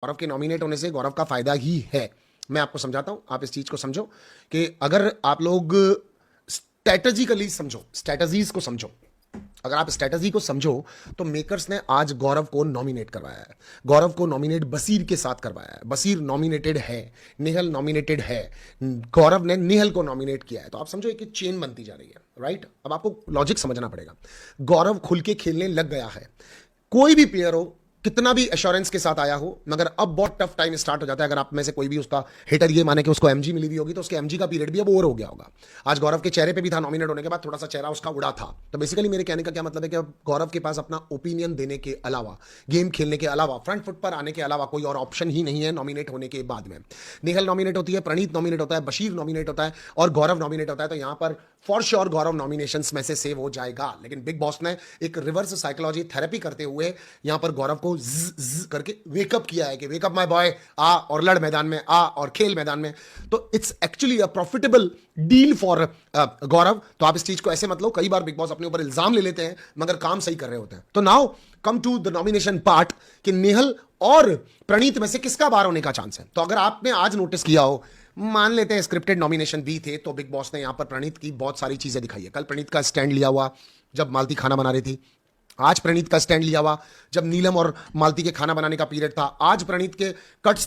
गौरव के नॉमिनेट होने से गौरव का फायदा ही है। मैं आपको समझाता हूं, आप इस चीज को समझो कि अगर आप लोग स्ट्रेटजिकली समझो, स्ट्रेटजीज को समझो, अगर आप स्ट्रेटजी को समझो तो मेकर्स ने आज गौरव को नॉमिनेट करवाया है। गौरव को नॉमिनेट बसीर के साथ करवाया है। बसीर नॉमिनेटेड है, निहल नॉमिनेटेड है, गौरव ने निहल को नॉमिनेट किया है। तो आप समझो एक चेन बनती जा रही है, राइट। अब आपको लॉजिक समझना पड़ेगा। गौरव खुल के खेलने लग गया है। कोई भी प्लेयर हो, कितना भी एश्योरेंस के साथ आया हो, मगर अब बहुत टफ टाइम स्टार्ट हो जाता है। अगर आप में से कोई भी उसका हिटर ये माने कि उसको एमजी मिली हुई होगी, तो उसके एमजी का पीरियड भी अब ओवर हो गया होगा। आज गौरव के चेहरे पे भी था, नॉमिनेट होने के बाद थोड़ा सा चेहरा उसका उड़ा था। तो बेसिकली मेरे कहने का क्या मतलब है कि अब गौरव के पास अपना ओपिनियन देने के अलावा, गेम खेलने के अलावा, फ्रंट फुट पर आने के अलावा कोई और ऑप्शन ही नहीं है नॉमिनेट होने के बाद में। निहल नॉमिनेट होती है, प्रणीत नॉमिनेट होता है, बशीर नॉमिनेट होता है और गौरव नॉमिनेट होता है। तो यहां पर फॉर श्योर गौरव नॉमिनेशंस में से सेव हो जाएगा। लेकिन बिग बॉस ने एक रिवर्स साइकोलॉजी थेरेपी करते हुए यहां पर गौरव को करके वेकअप किया है कि वेकअप माय बॉय, आ और लड़ मैदान में, आ और खेल मैदान में। तो it's actually a profitable deal for Gaurav. तो आप इस चीज को ऐसे मत लो, कई बार बिग बॉस अपने ऊपर इल्जाम ले लेते हैं मगर काम सही कर रहे होते हैं। तो now come to the nomination part कि निहल और प्रणीत में से किसका बाहर होने का चांस है। तो अगर आपने आज नोटिस किया हो, मान लेते हैं स्क्रिप्टेड नॉमिनेशन भी थे, तो बिग बॉस ने यहां पर प्रणीत की बहुत सारी चीजें दिखाई है। कल प्रणीत का स्टैंड लिया हुआ जब मालती खाना बना रही थी, आज प्रणीत का स्टैंड लिया हुआ जब नीलम और मालती के खाना बनाने का पीरियड था, आज प्रणीत के कट्स